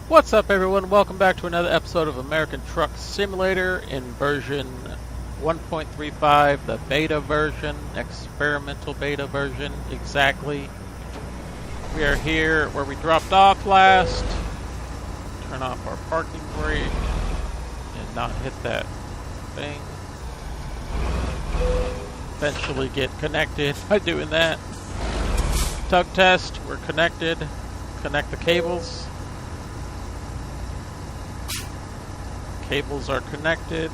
What's up, everyone? Welcome back to another episode of American Truck Simulator in version 1.35, the beta version, experimental beta version, exactly. We are here where we dropped off last. Turn off our parking brake and not hit that thing. Eventually get connected by doing that. Tug test, we're connected. Connect the cables. Cables are connected.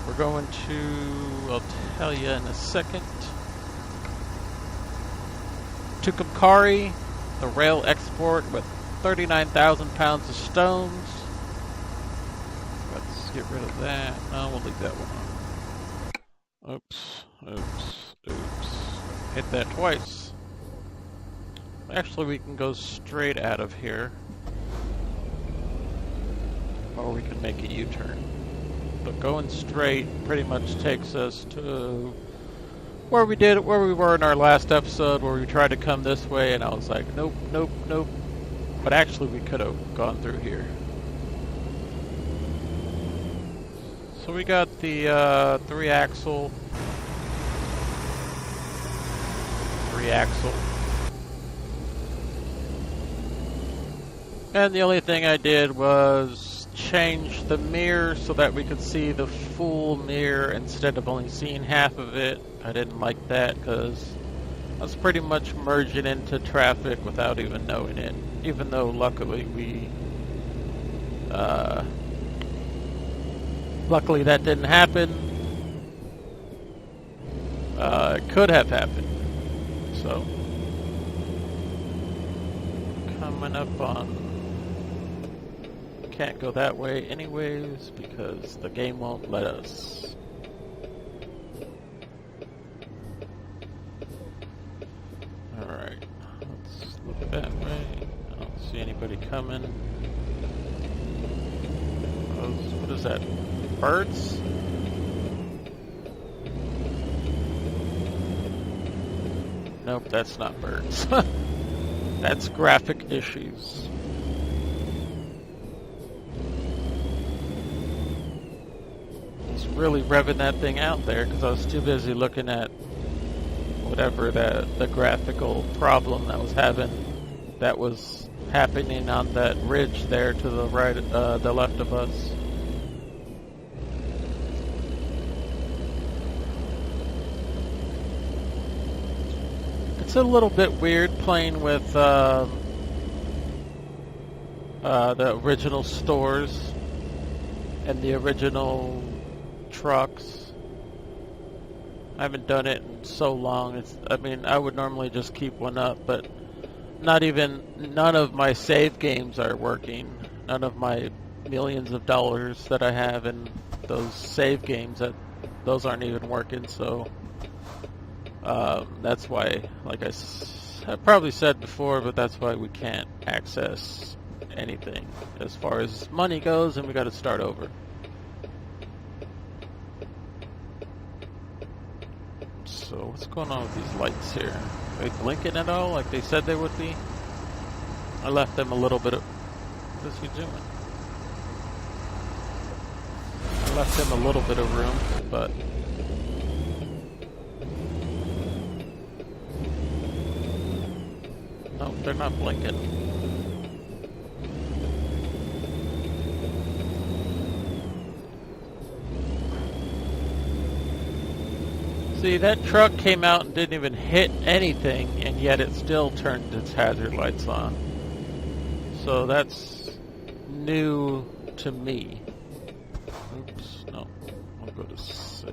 We're going to, I'll tell you in a second, Tucumcari, the rail export with 39,000 pounds of stones. Let's get rid of that. No, we'll leave that one on. Oops. Hit that twice. Actually, we can go straight out of here. Or we can make a U-turn. But going straight pretty much takes us to where we were in our last episode, where we tried to come this way, and I was like, nope. But actually, we could have gone through here. So we got the three-axle. And the only thing I did was change the mirror so that we could see the full mirror instead of only seeing half of it. I didn't like that because I was pretty much merging into traffic without even knowing it. Even though luckily that didn't happen. It could have happened. So coming up on. Can't go that way anyways because the game won't let us. Alright, let's look that way. I don't see anybody coming. What is that? Birds? Nope, that's not birds. That's graphic issues. Really revving that thing out there because I was too busy looking at whatever the graphical problem that was happening on that ridge there to the right, the left of us. It's a little bit weird playing with the original stores and the original trucks. I haven't done it in so long. I would normally just keep one up, but none of my save games are working. None of my millions of dollars that I have in those save games, those aren't even working, so that's why, like I probably said before, but that's why we can't access anything as far as money goes, and we got to start over. So what's going on with these lights here? Are they blinking at all like they said they would be? I left them a little bit of... What is he doing? I left them a little bit of room, but... No, they're not blinking. See, that truck came out and didn't even hit anything, and yet it still turned its hazard lights on. So that's new to me. Oops, no. I'll go to 6.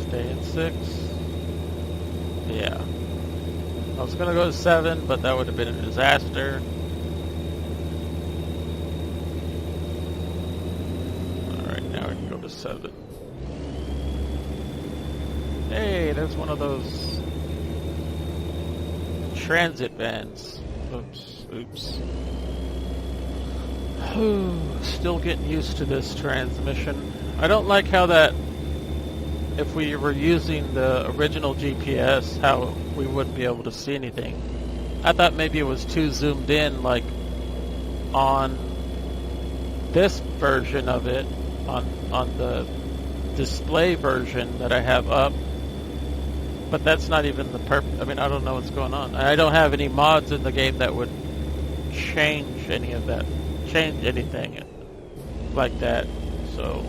Stay in 6? Yeah. I was gonna go to 7, but that would have been a disaster. Now we can go to 7. Hey, there's one of those transit vans. Oops. Still getting used to this transmission. I don't like how that if we were using the original GPS, how we wouldn't be able to see anything. I thought maybe it was too zoomed in, like on this version of it, on the display version that I have up. But that's not even the I mean, I don't know what's going on. I don't have any mods in the game that would change any of that, change anything like that. So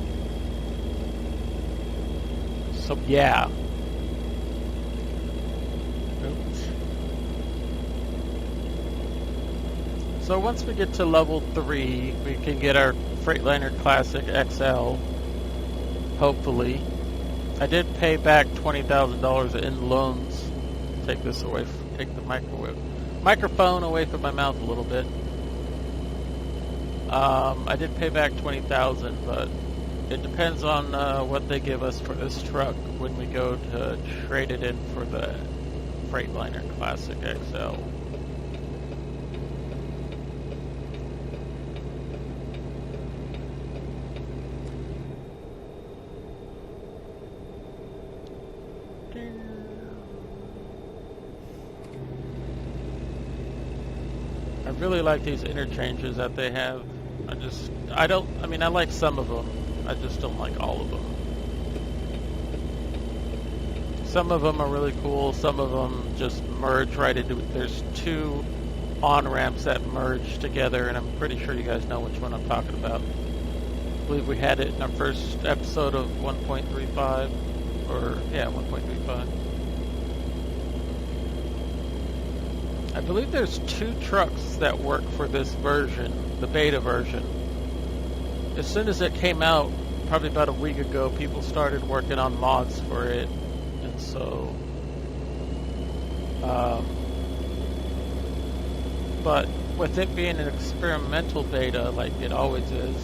yeah. Oops. So once we get to level 3, we can get our Freightliner Classic XL, hopefully. I did pay back $20,000 in loans. Take this away, take the microphone away from my mouth a little bit. I did pay back $20,000, but it depends on what they give us for this truck when we go to trade it in for the Freightliner Classic XL. I really like these interchanges that they have. I mean, I like some of them. I just don't like all of them. Some of them are really cool. Some of them just merge right into it. There's 2 on-ramps that merge together, and I'm pretty sure you guys know which one I'm talking about. I believe we had it in our first episode of 1.35, or yeah, 1.35. I believe there's 2 trucks that work for this version, the beta version. As soon as it came out, probably about a week ago, people started working on mods for it, and so but with it being an experimental beta like it always is,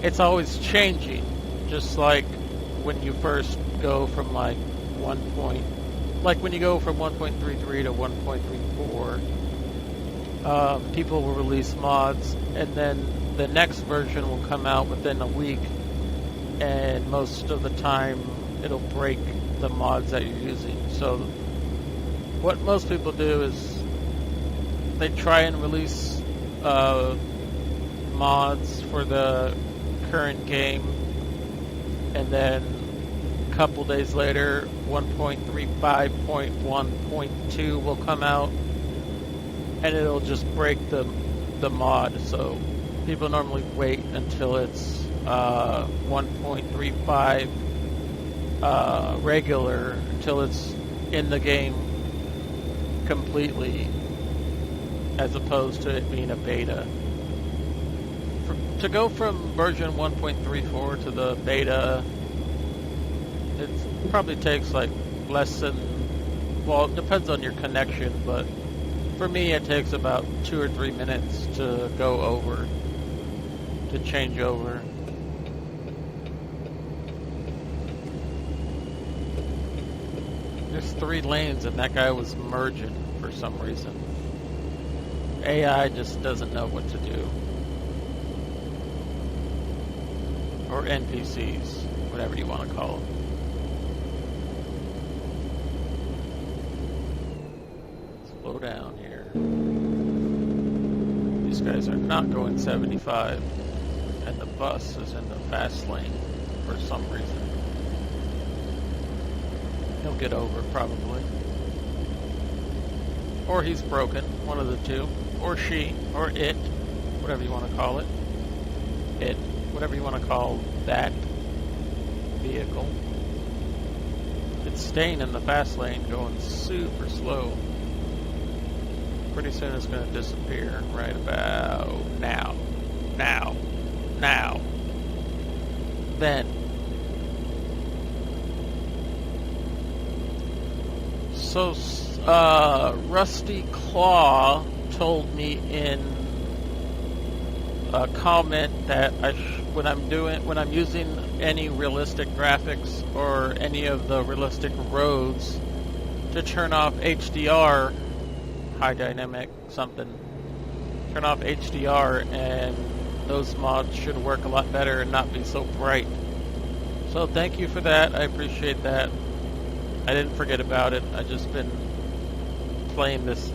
it's always changing, just like when you first go from like when you go from 1.33 to 1.34, people will release mods, and then the next version will come out within a week, and most of the time it'll break the mods that you're using. So what most people do is they try and release mods for the current game, and then a couple days later 1.35.1.2 will come out, and it'll just break the mod. So people normally wait until it's 1.35 regular, until it's in the game completely, as opposed to it being a beta. To go from version 1.34 to the beta, it probably takes like less than, well, it depends on your connection, but for me it takes about 2 or 3 minutes to go over, to change over. There's 3 lanes and that guy was merging for some reason. AI just doesn't know what to do. Or NPCs, whatever you want to call them. Slow down here. These guys are not going 75, and the bus is in the fast lane for some reason. He'll get over probably. Or he's broken, one of the two. Or she, or it, whatever you want to call it. It, whatever you want to call that vehicle. It's staying in the fast lane, going super slow. Pretty soon it's going to disappear right about now. Now. Then. So, Rusty Claw told me in a comment that when I'm using any realistic graphics or any of the realistic roads, to turn off HDR, high dynamic something, turn off HDR, and those mods should work a lot better and not be so bright. So thank you for that. I appreciate that. I didn't forget about it. I just been playing this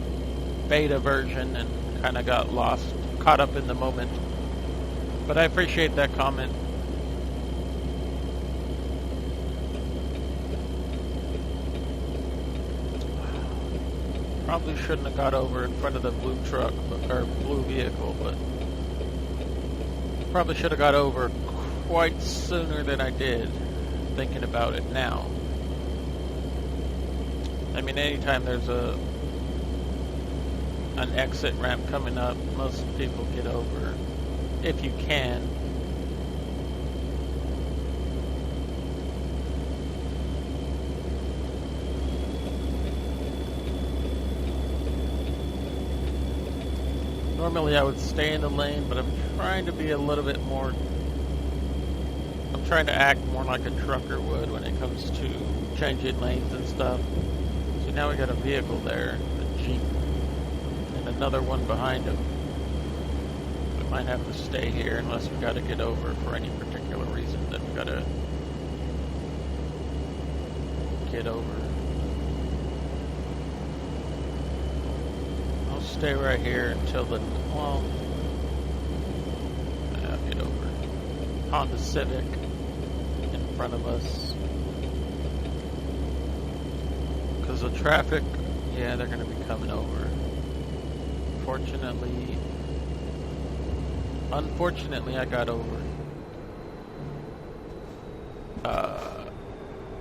beta version and kind of got lost, caught up in the moment. But I appreciate that comment. Probably shouldn't have got over in front of the blue truck, or blue vehicle, but probably should have got over quite sooner than I did, thinking about it now. I mean, anytime there's an exit ramp coming up, most people get over, if you can. Normally I would stay in the lane, but I'm trying to be a little bit more, I'm trying to act more like a trucker would when it comes to changing lanes and stuff. So now we got a vehicle there, a Jeep, and another one behind him. We might have to stay here unless we got to get over for any particular reason that we got to get over. I'll stay right here until the, well, I'll get over. Honda Civic in front of us. Because the traffic, yeah, they're going to be coming over. Unfortunately, I got over.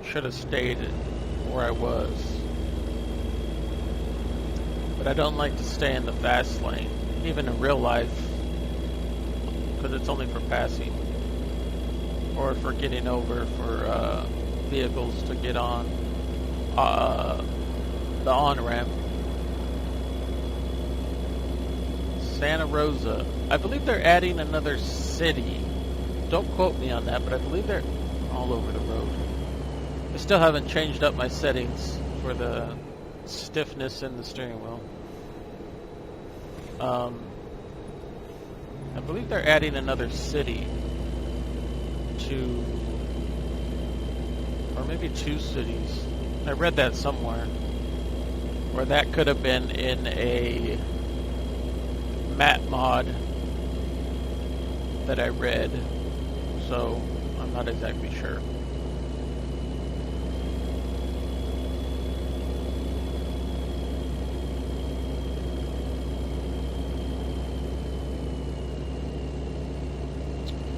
Should have stayed where I was. But I don't like to stay in the fast lane, even in real life, because it's only for passing. Or for getting over for vehicles to get on the on-ramp. Santa Rosa. I believe they're adding another city. Don't quote me on that, but I believe they're all over the road. I still haven't changed up my settings for the stiffness in the steering wheel. I believe they're adding another city to, or maybe two cities. I read that somewhere, where that could have been in a map mod that I read, so I'm not exactly sure.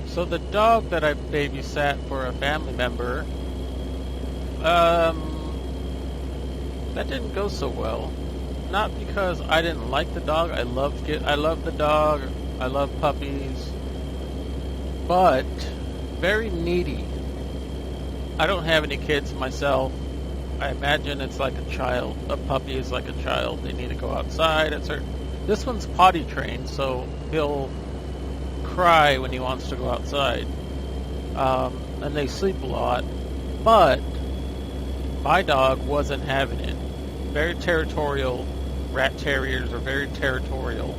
So the dog that I babysat for a family member, that didn't go so well. Not because I didn't like the dog. I love the dog. I love puppies, but very needy. I don't have any kids myself. I imagine it's like a child. A puppy is like a child. They need to go outside at certain. This one's potty trained, so he'll cry when he wants to go outside, and they sleep a lot. But my dog wasn't having it. Very territorial. Rat terriers are very territorial,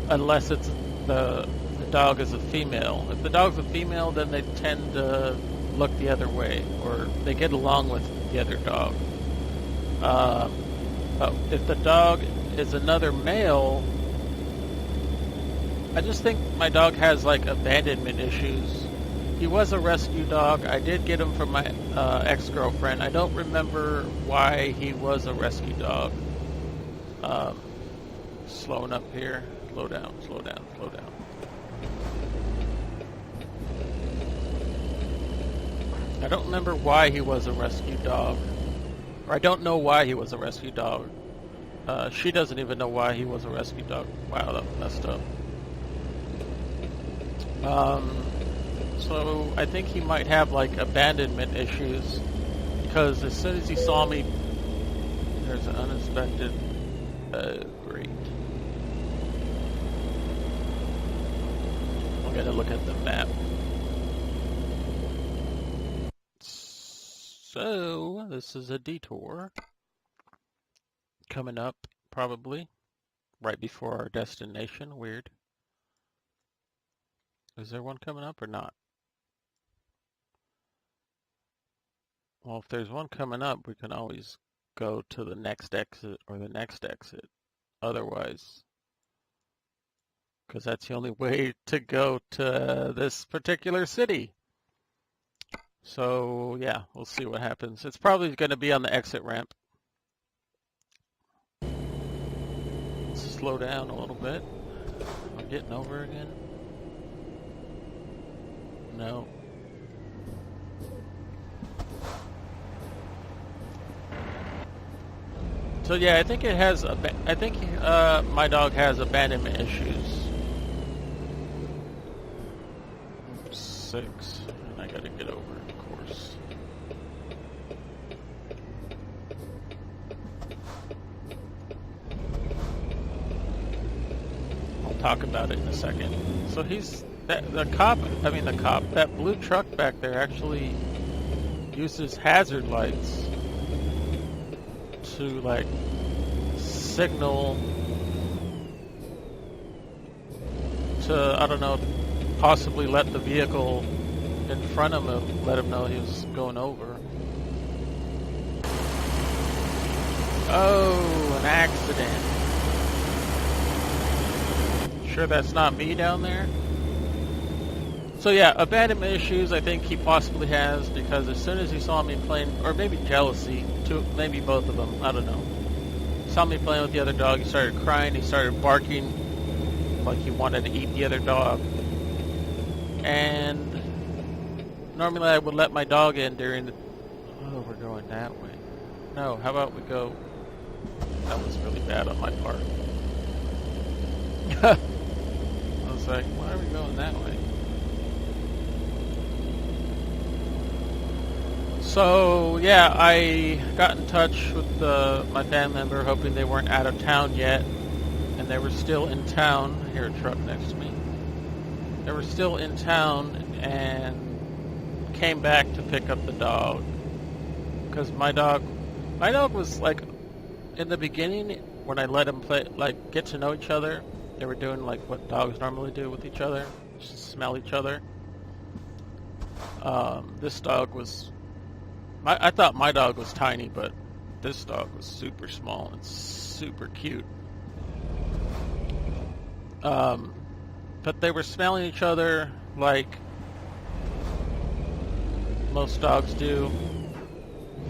unless it's the dog is a female. If the dog's a female, then they tend to look the other way, or they get along with the other dog. But if the dog is another male, I just think my dog has like abandonment issues. He was a rescue dog. I did get him from my ex-girlfriend. I don't remember why he was a rescue dog. Slowing up here. Slow down, slow down, slow down. I don't remember why he was a rescue dog. Or I don't know why he was a rescue dog. She doesn't even know why he was a rescue dog. Wow, that messed up. So I think he might have like abandonment issues, because as soon as he saw me, there's an unexpected, great. I'm gonna look at the map. So this is a detour coming up, probably right before our destination. Weird. Is there one coming up or not? Well, if there's one coming up, we can always go to the next exit or the next exit. Otherwise, because that's the only way to go to this particular city. So, yeah, we'll see what happens. It's probably going to be on the exit ramp. Let's slow down a little bit. I'm getting over again. No. So yeah, I think it has. I think my dog has abandonment issues. 6, and I gotta get over, of course. I'll talk about it in a second. So that blue truck back there actually uses hazard lights to like signal to, I don't know, possibly let the vehicle in front of him, let him know he was going over. Oh, an accident. Sure that's not me down there? So yeah, abandonment issues I think he possibly has, because as soon as he saw me playing, or maybe jealousy, maybe both of them, I don't know. Saw me playing with the other dog, he started crying, he started barking like he wanted to eat the other dog. And normally I would let my dog in during the... Oh, we're going that way. No, how about we go... That was really bad on my part. I was like, why are we going that way? So, yeah, I got in touch with my family member, hoping they weren't out of town yet. And they were still in town. I hear a truck next to me. They were still in town and came back to pick up the dog. Because my dog was like, in the beginning, when I let him play, like, get to know each other, they were doing like what dogs normally do with each other, just smell each other. This dog was, I thought my dog was tiny, but this dog was super small and super cute. But they were smelling each other like most dogs do.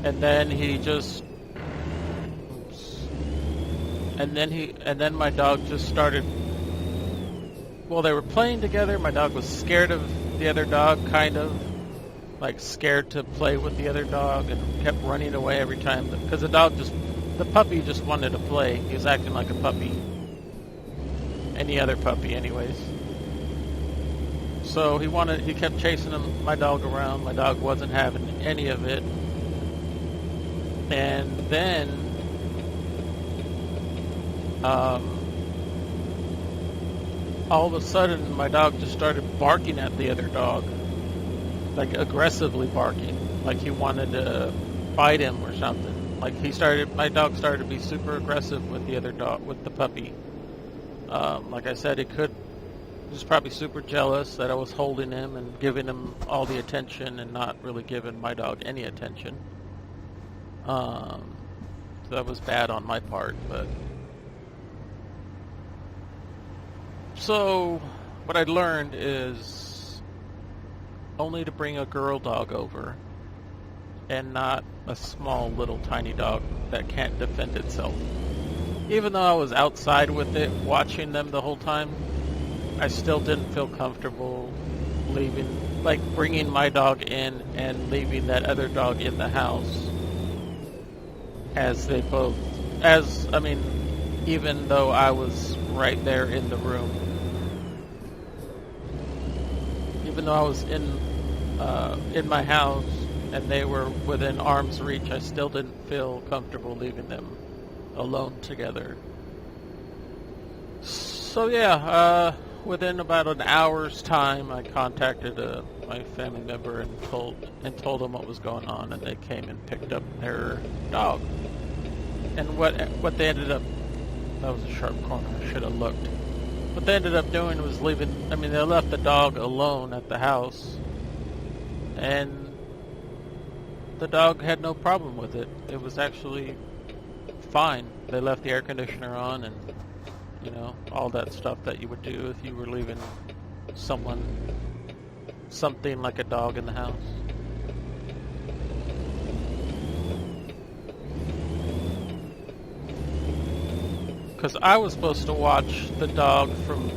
And then he just, and then my dog just started, well, they were playing together. My dog was scared of the other dog, kind of, like scared to play with the other dog, and kept running away every time, because the puppy just wanted to play. He was acting like a puppy. Any other puppy anyways. So he kept chasing my dog around. My dog wasn't having any of it. And then all of a sudden my dog just started barking at the other dog. Like aggressively barking. Like he wanted to bite him or something. Like my dog started to be super aggressive with the other dog, with the puppy. Like I said, he was probably super jealous that I was holding him and giving him all the attention and not really giving my dog any attention. So that was bad on my part, but... So, what I learned is only to bring a girl dog over and not a small little tiny dog that can't defend itself. Even though I was outside with it, watching them the whole time, I still didn't feel comfortable bringing my dog in and leaving that other dog in the house. Even though I was right there in the room. Even though I was in my house and they were within arm's reach, I still didn't feel comfortable leaving them alone together. So yeah, within about an hour's time, I contacted my family member and told them what was going on, and they came and picked up their dog. And what they ended up, that was a sharp corner, I should have looked. What they ended up doing was they left the dog alone at the house, and the dog had no problem with it. It was actually fine. They left the air conditioner on and, you know, all that stuff that you would do if you were leaving something like a dog in the house. Because I was supposed to watch the dog from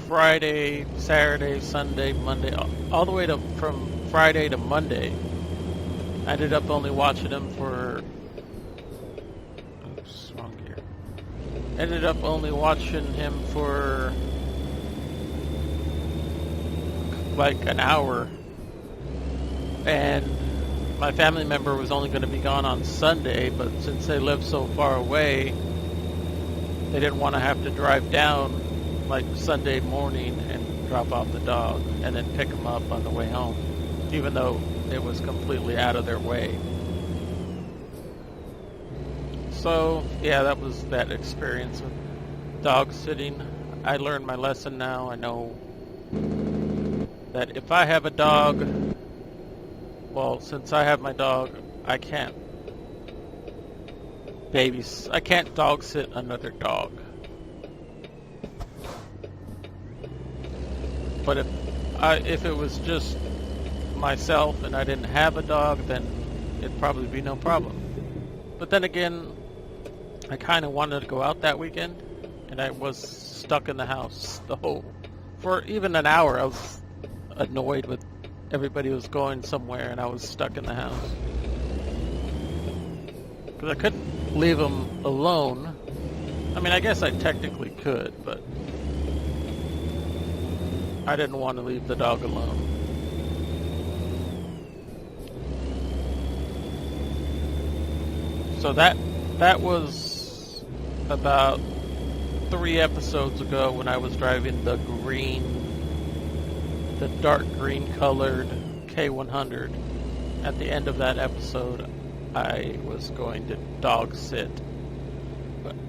Friday, Saturday, Sunday, Monday, all the way to from Friday to Monday. I ended up only watching him for... Oops, wrong gear. Ended up only watching him for like an hour. And my family member was only going to be gone on Sunday, but since they live so far away, they didn't want to have to drive down like Sunday morning and drop off the dog and then pick him up on the way home, even though it was completely out of their way. So yeah, that was that experience with dog sitting. I learned my lesson now. I know that if I have a dog, well, since I have my dog, I can't dog sit another dog. But if it was just myself and I didn't have a dog, then it'd probably be no problem. But then again, I kind of wanted to go out that weekend, and I was stuck in the house for even an hour. I was annoyed with everybody was going somewhere, and I was stuck in the house. Because I couldn't leave them alone. I mean, I guess I technically could, but I didn't want to leave the dog alone. So that was about 3 episodes ago when I was driving the dark green colored K100. At the end of that episode, I was going to dog sit.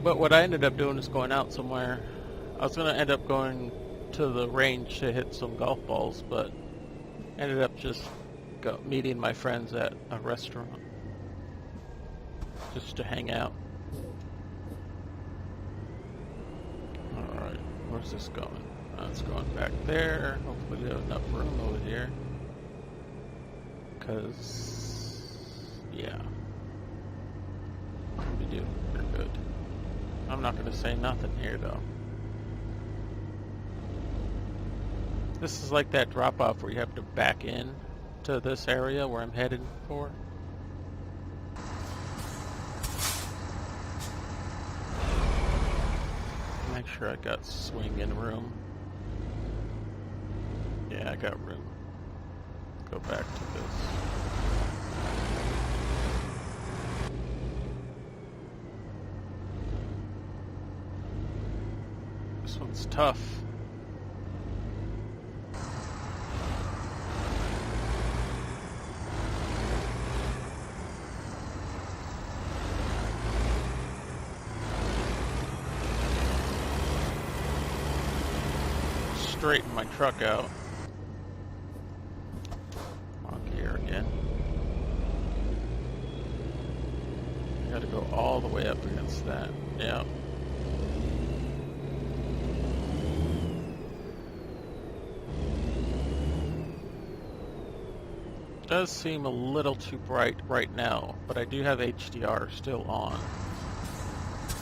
But what I ended up doing is going out somewhere. I was going to end up going to the range to hit some golf balls, but ended up just meeting my friends at a restaurant just to hang out. Alright, where's this going? It's going back there. Hopefully we have enough room over here. Because, yeah. We do. We're good. I'm not going to say nothing here, though. This is like that drop-off where you have to back in to this area where I'm headed for. Make sure I got swinging room. Yeah, I got room. Go back to this. This one's tough. Straighten my truck out. On gear again. Gotta go all the way up against that. Yeah. Does seem a little too bright right now, but I do have HDR still on.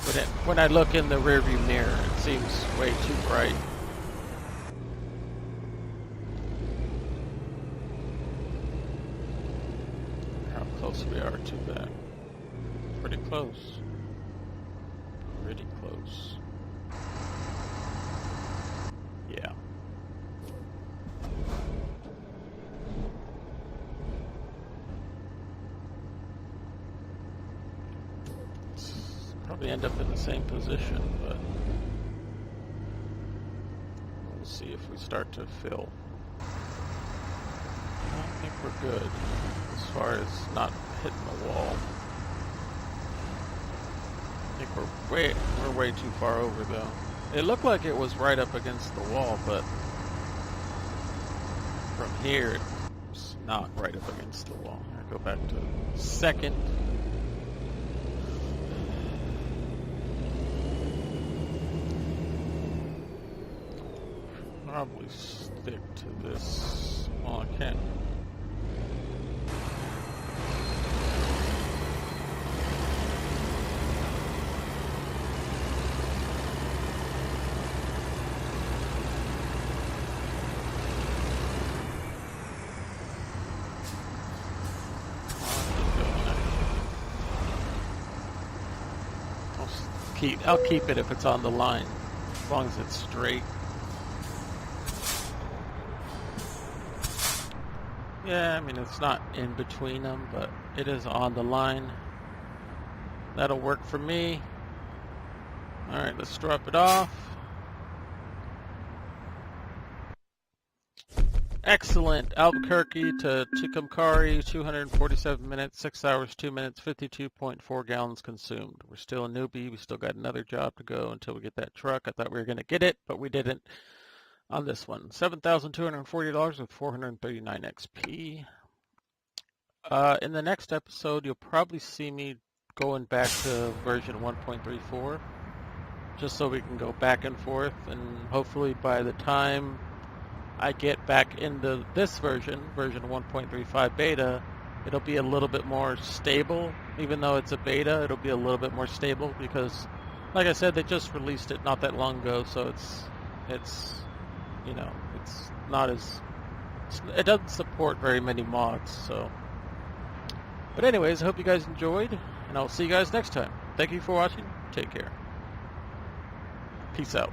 But when I look in the rearview mirror, it seems way too bright. We are to that. Pretty close. Pretty close. Yeah. Probably end up in the same position, but we'll see if we start to fill. I think we're good as far as not hitting the wall. I think we're way too far over though. It looked like it was right up against the wall, but from here it's not right up against the wall. go back to second. Probably stick to this. Well, I can't. I'll keep it if it's on the line, as long as it's straight. Yeah, I mean, it's not in between them, but it is on the line. That'll work for me. Alright, let's drop it off. Excellent. Albuquerque to Tucumcari, 247 minutes, 6 hours, 2 minutes, 52.4 gallons consumed. We're still a newbie. We still got another job to go until we get that truck. I thought we were going to get it, but we didn't on this one. $7,240 with 439 XP. In the next episode, you'll probably see me going back to version 1.34, just so we can go back and forth, and hopefully by the time I get back into this version 1.35 beta, it'll be a little bit more stable. Even though it's a beta, it'll be a little bit more stable because, like I said, they just released it not that long ago, so it's you know, it's not as, it doesn't support very many mods, so. But anyways, I hope you guys enjoyed, and I'll see you guys next time. Thank you for watching. Take care. Peace out.